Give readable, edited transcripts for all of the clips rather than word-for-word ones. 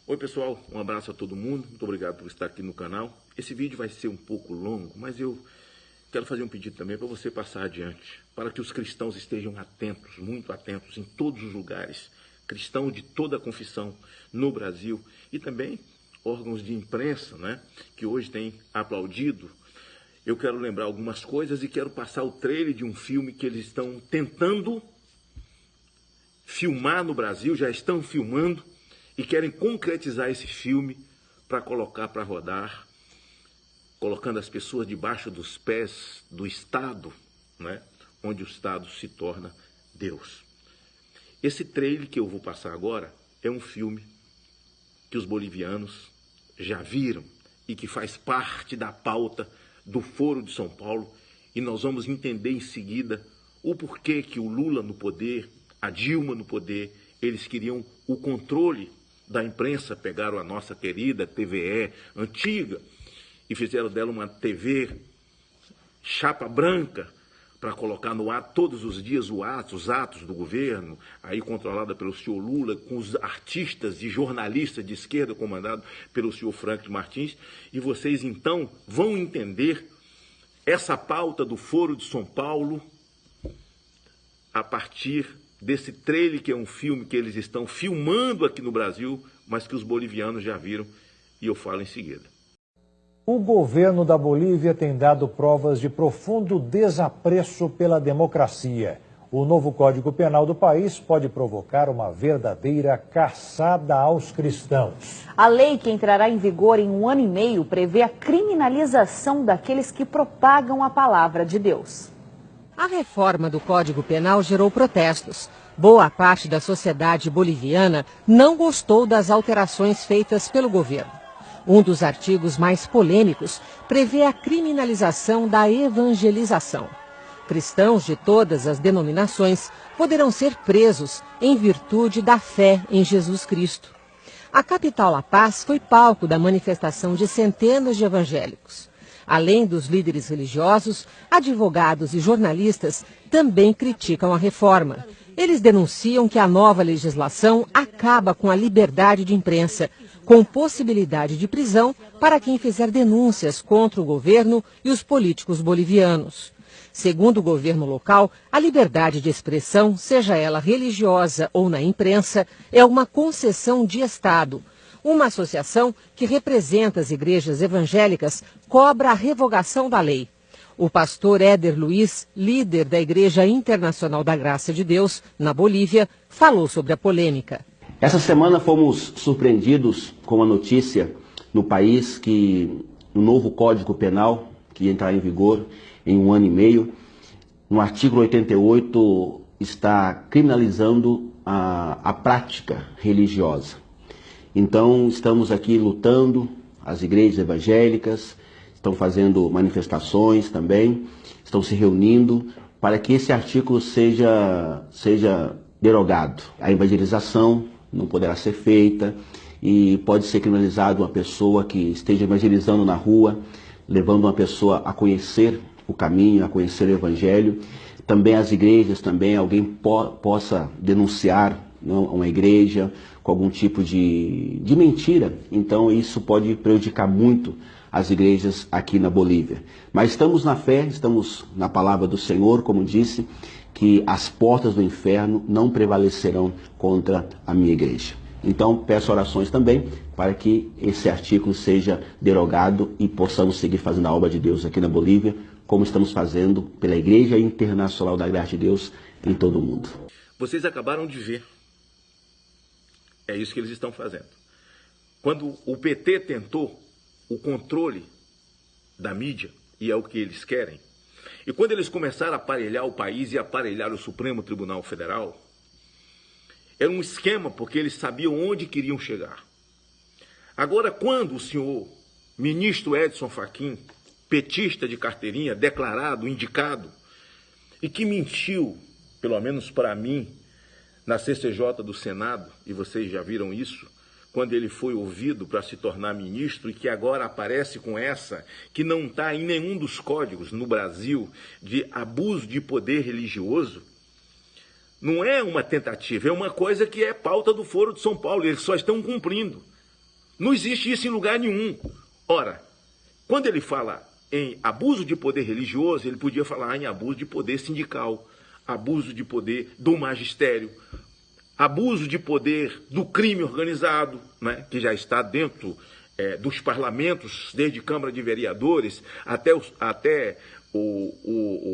Oi pessoal, um abraço a todo mundo, muito obrigado por estar aqui no canal. Esse vídeo vai ser um pouco longo, mas eu quero fazer um pedido também para você passar adiante, para que os cristãos estejam atentos, muito atentos em todos os lugares, cristãos de toda a confissão no Brasil e também órgãos de imprensa, né, que hoje têm aplaudido. Eu quero lembrar algumas coisas e quero passar o trailer de um filme que eles estão tentando filmar no Brasil, já estão filmando, e querem concretizar esse filme para colocar para rodar, colocando as pessoas debaixo dos pés do Estado, né? Onde o Estado se torna Deus. Esse trailer que eu vou passar agora é um filme que os bolivianos já viram e que faz parte da pauta do Foro de São Paulo, e nós vamos entender em seguida o porquê que o Lula no poder, a Dilma no poder, eles queriam o controle da imprensa, pegaram a nossa querida TVE antiga e fizeram dela uma TV chapa branca para colocar no ar todos os dias os atos do governo, aí controlada pelo senhor Lula, com os artistas e jornalistas de esquerda comandado pelo senhor Franklin Martins, e vocês então vão entender essa pauta do Foro de São Paulo a partir desse trailer, que é um filme que eles estão filmando aqui no Brasil, mas que os bolivianos já viram, e eu falo em seguida. O governo da Bolívia tem dado provas de profundo desapreço pela democracia. O novo Código Penal do país pode provocar uma verdadeira caçada aos cristãos. A lei, que entrará em vigor em 1 ano e meio, prevê a criminalização daqueles que propagam a palavra de Deus. A reforma do Código Penal gerou protestos. Boa parte da sociedade boliviana não gostou das alterações feitas pelo governo. Um dos artigos mais polêmicos prevê a criminalização da evangelização. Cristãos de todas as denominações poderão ser presos em virtude da fé em Jesus Cristo. A capital La Paz foi palco da manifestação de centenas de evangélicos. Além dos líderes religiosos, advogados e jornalistas também criticam a reforma. Eles denunciam que a nova legislação acaba com a liberdade de imprensa, com possibilidade de prisão para quem fizer denúncias contra o governo e os políticos bolivianos. Segundo o governo local, a liberdade de expressão, seja ela religiosa ou na imprensa, é uma concessão de Estado. Uma associação que representa as igrejas evangélicas cobra a revogação da lei. O pastor Éder Luiz, líder da Igreja Internacional da Graça de Deus, na Bolívia, falou sobre a polêmica. Essa semana fomos surpreendidos com a notícia no país que o novo Código Penal, que entrará em vigor em 1 ano e meio, no artigo 88, está criminalizando a prática religiosa. Então, estamos aqui lutando, as igrejas evangélicas estão fazendo manifestações também, estão se reunindo para que esse artigo seja derogado. A evangelização não poderá ser feita e pode ser criminalizado uma pessoa que esteja evangelizando na rua, levando uma pessoa a conhecer o caminho, a conhecer o evangelho. Também as igrejas, também alguém possa denunciar uma igreja com algum tipo de mentira. Então isso pode prejudicar muito as igrejas aqui na Bolívia. Mas estamos na fé, estamos na palavra do Senhor, como disse, que as portas do inferno não prevalecerão contra a minha igreja. Então peço orações também para que esse artigo seja derogado e possamos seguir fazendo a obra de Deus aqui na Bolívia, como estamos fazendo pela Igreja Internacional da Graça de Deus em todo o mundo. Vocês acabaram de ver. É isso que eles estão fazendo. Quando o PT tentou o controle da mídia, e é o que eles querem, e quando eles começaram a aparelhar o país e aparelhar o Supremo Tribunal Federal, era um esquema, porque eles sabiam onde queriam chegar. Agora, quando o senhor ministro Edson Fachin, petista de carteirinha, declarado, indicado, e que mentiu, pelo menos para mim, na CCJ do Senado, e vocês já viram isso, quando ele foi ouvido para se tornar ministro, e que agora aparece com essa, que não está em nenhum dos códigos no Brasil, de abuso de poder religioso, não é uma tentativa, é uma coisa que é pauta do Foro de São Paulo, eles só estão cumprindo. Não existe isso em lugar nenhum. Ora, quando ele fala em abuso de poder religioso, ele podia falar em abuso de poder sindical, abuso de poder do magistério, abuso de poder do crime organizado, né, que já está dentro dos parlamentos, desde Câmara de Vereadores até o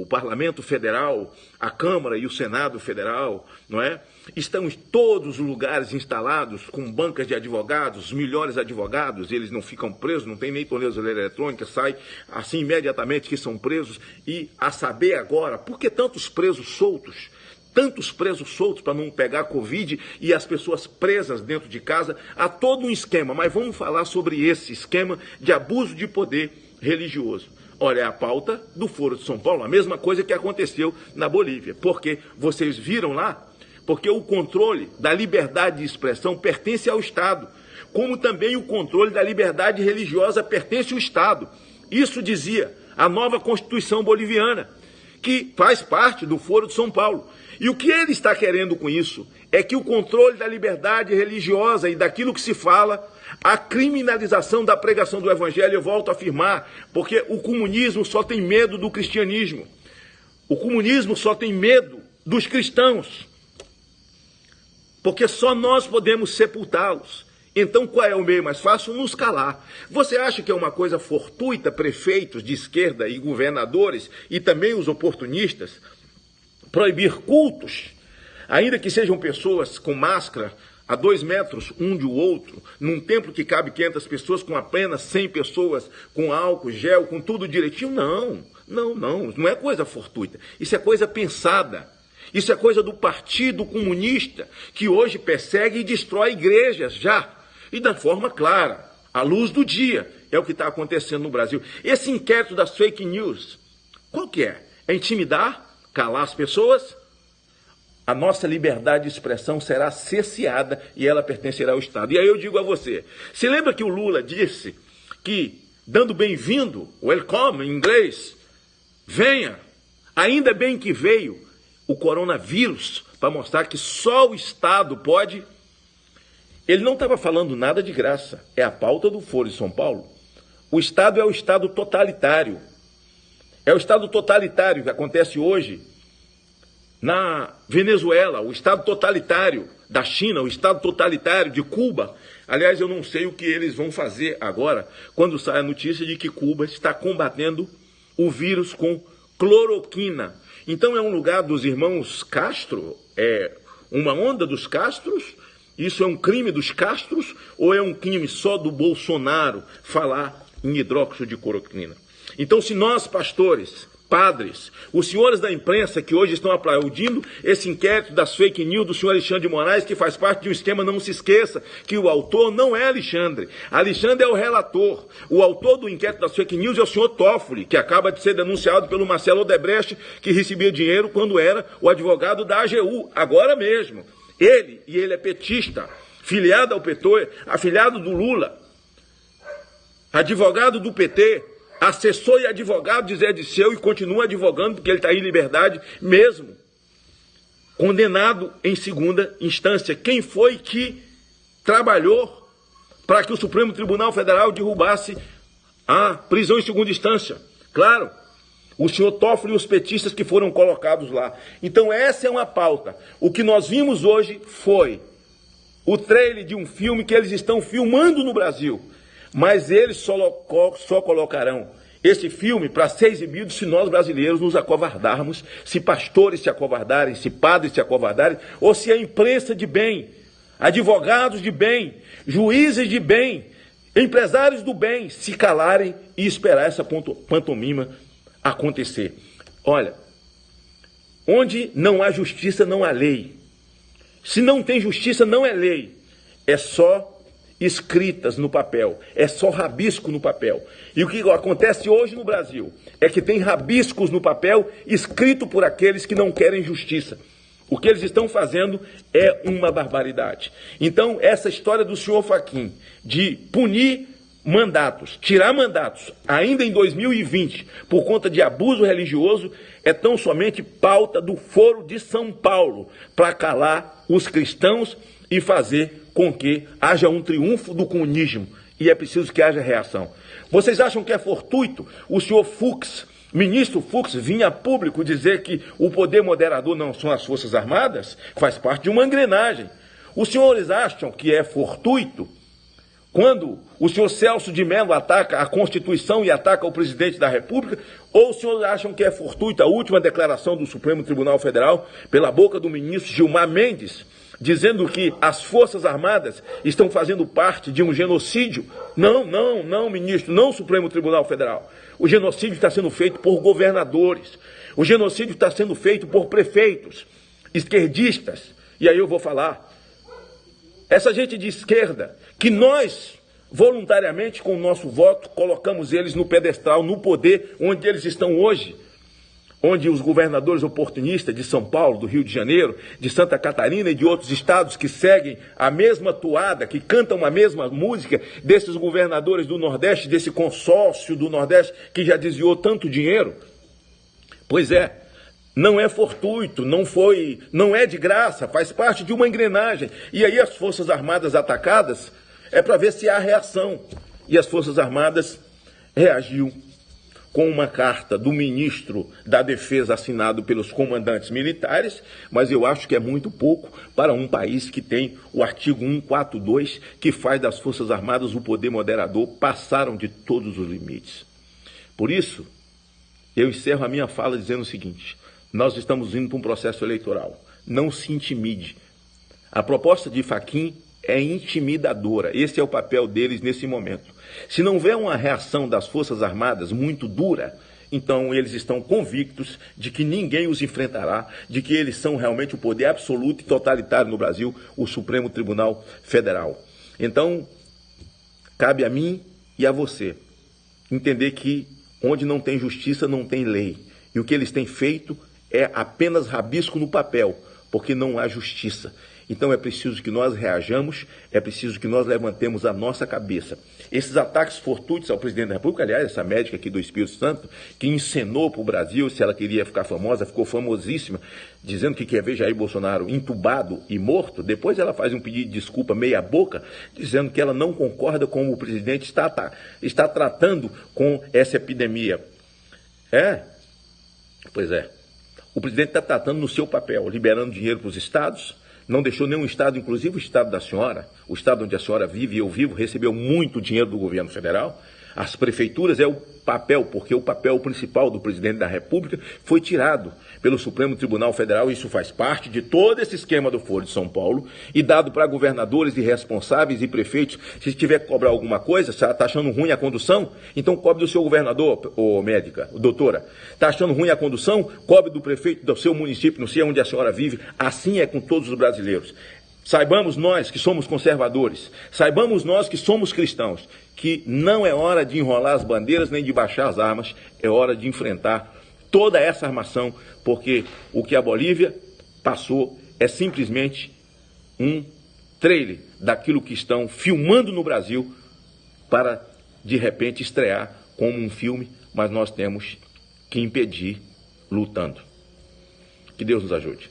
Parlamento Federal, a Câmara e o Senado Federal, não é? Estão em todos os lugares instalados com bancas de advogados, os melhores advogados, eles não ficam presos, não tem nem tornozeleira eletrônica, sai assim imediatamente que são presos. E a saber agora, por que tantos presos soltos? Tantos presos soltos para não pegar Covid e as pessoas presas dentro de casa, há todo um esquema, mas vamos falar sobre esse esquema de abuso de poder religioso. Olha, é a pauta do Foro de São Paulo, a mesma coisa que aconteceu na Bolívia, porque vocês viram lá, porque o controle da liberdade de expressão pertence ao Estado, como também o controle da liberdade religiosa pertence ao Estado. Isso dizia a nova Constituição boliviana, que faz parte do Foro de São Paulo. E o que ele está querendo com isso é que o controle da liberdade religiosa e daquilo que se fala, a criminalização da pregação do Evangelho, eu volto a afirmar, porque o comunismo só tem medo do cristianismo. O comunismo só tem medo dos cristãos, porque só nós podemos sepultá-los. Então qual é o meio mais fácil? Nos calar. Você acha que é uma coisa fortuita prefeitos de esquerda e governadores e também os oportunistas proibir cultos, ainda que sejam pessoas com máscara a 2 metros um do outro, num templo que cabe 500 pessoas, com apenas 100 pessoas, com álcool, gel, com tudo direitinho? Não é coisa fortuita. Isso é coisa pensada. Isso é coisa do Partido Comunista, que hoje persegue e destrói igrejas já. E da forma clara, à luz do dia, é o que está acontecendo no Brasil. Esse inquérito das fake news, qual que é? É intimidar? Calar as pessoas? A nossa liberdade de expressão será cerceada e ela pertencerá ao Estado. E aí eu digo a você, se lembra que o Lula disse que, dando bem-vindo, welcome em inglês, venha, ainda bem que veio o coronavírus para mostrar que só o Estado pode. Ele não estava falando nada de graça, é a pauta do Foro de São Paulo. O Estado é o Estado totalitário. É o Estado totalitário que acontece hoje na Venezuela, o Estado totalitário da China, o Estado totalitário de Cuba. Aliás, eu não sei o que eles vão fazer agora, quando sai a notícia de que Cuba está combatendo o vírus com cloroquina. Então é um lugar dos irmãos Castro? É uma onda dos Castros? Isso é um crime dos Castros? Ou é um crime só do Bolsonaro falar em hidróxido de cloroquina? Então, se nós, pastores, padres, os senhores da imprensa que hoje estão aplaudindo esse inquérito das fake news do senhor Alexandre de Moraes, que faz parte de um esquema, não se esqueça que o autor não é Alexandre. Alexandre é o relator. O autor do inquérito das fake news é o senhor Toffoli, que acaba de ser denunciado pelo Marcelo Odebrecht, que recebia dinheiro quando era o advogado da AGU, agora mesmo. Ele é petista, filiado ao PT, afiliado do Lula, advogado do PT, assessor e advogado de Zé Disseu e continua advogando porque ele está em liberdade mesmo, condenado em segunda instância. Quem foi que trabalhou para que o Supremo Tribunal Federal derrubasse a prisão em segunda instância? Claro, o senhor Toffoli e os petistas que foram colocados lá. Então essa é uma pauta. O que nós vimos hoje foi o trailer de um filme que eles estão filmando no Brasil. Mas eles só colocarão esse filme para ser exibido se nós brasileiros nos acovardarmos, se pastores se acovardarem, se padres se acovardarem, ou se a imprensa de bem, advogados de bem, juízes de bem, empresários do bem se calarem e esperar essa pantomima acontecer. Olha, onde não há justiça, não há lei. Se não tem justiça, não é lei. É só escritas no papel, é só rabisco no papel. E o que acontece hoje no Brasil é que tem rabiscos no papel escrito por aqueles que não querem justiça. O que eles estão fazendo é uma barbaridade. Então, essa história do senhor Fachin de punir mandatos, tirar mandatos, ainda em 2020, por conta de abuso religioso, é tão somente pauta do Foro de São Paulo, para calar os cristãos e fazer com que haja um triunfo do comunismo e é preciso que haja reação. Vocês acham que é fortuito o senhor Fux, ministro Fux, vinha a público dizer que o poder moderador não são as Forças Armadas? Faz parte de uma engrenagem. Os senhores acham que é fortuito quando o senhor Celso de Mello ataca a Constituição e ataca o presidente da República? Ou os senhores acham que é fortuita a última declaração do Supremo Tribunal Federal, pela boca do ministro Gilmar Mendes, dizendo que as Forças Armadas estão fazendo parte de um genocídio? Não, ministro, não Supremo Tribunal Federal. O genocídio está sendo feito por governadores. O genocídio está sendo feito por prefeitos esquerdistas. E aí eu vou falar. Essa gente de esquerda, que nós, voluntariamente, com o nosso voto, colocamos eles no pedestal, no poder onde eles estão hoje, onde os governadores oportunistas de São Paulo, do Rio de Janeiro, de Santa Catarina e de outros estados que seguem a mesma toada, que cantam a mesma música desses governadores do Nordeste, desse consórcio do Nordeste que já desviou tanto dinheiro. Pois é. Não é fortuito, não é de graça, faz parte de uma engrenagem. E aí as Forças Armadas atacadas é para ver se há reação. E as Forças Armadas reagiu com uma carta do ministro da Defesa assinado pelos comandantes militares, mas eu acho que é muito pouco para um país que tem o artigo 142, que faz das Forças Armadas o poder moderador. Passaram de todos os limites. Por isso, eu encerro a minha fala dizendo o seguinte: nós estamos indo para um processo eleitoral. Não se intimide. A proposta de Fachin é intimidadora. Esse é o papel deles nesse momento. Se não houver uma reação das Forças Armadas muito dura, então eles estão convictos de que ninguém os enfrentará, de que eles são realmente o poder absoluto e totalitário no Brasil, o Supremo Tribunal Federal. Então, cabe a mim e a você entender que onde não tem justiça, não tem lei. E o que eles têm feito é apenas rabisco no papel, porque não há justiça. Então é preciso que nós reajamos, é preciso que nós levantemos a nossa cabeça. Esses ataques fortuitos ao presidente da República, aliás, essa médica aqui do Espírito Santo, que encenou para o Brasil, se ela queria ficar famosa, ficou famosíssima, dizendo que quer ver Jair Bolsonaro entubado e morto. Depois ela faz um pedido de desculpa meia boca, dizendo que ela não concorda com o presidente está tratando com essa epidemia. Pois é. O presidente está tratando no seu papel, liberando dinheiro para os estados. Não deixou nenhum estado, inclusive o estado da senhora, o estado onde a senhora vive e eu vivo, recebeu muito dinheiro do governo federal. As prefeituras é o papel, porque o papel principal do presidente da República foi tirado pelo Supremo Tribunal Federal. Isso faz parte de todo esse esquema do Foro de São Paulo e dado para governadores e responsáveis e prefeitos. Se tiver que cobrar alguma coisa, se está achando ruim a condução, então cobre do seu governador, médica, doutora. Está achando ruim a condução, cobre do prefeito do seu município, não sei onde a senhora vive. Assim é com todos os brasileiros. Saibamos nós que somos conservadores, saibamos nós que somos cristãos, que não é hora de enrolar as bandeiras nem de baixar as armas, é hora de enfrentar toda essa armação, porque o que a Bolívia passou é simplesmente um trailer daquilo que estão filmando no Brasil para, de repente, estrear como um filme, mas nós temos que impedir lutando. Que Deus nos ajude.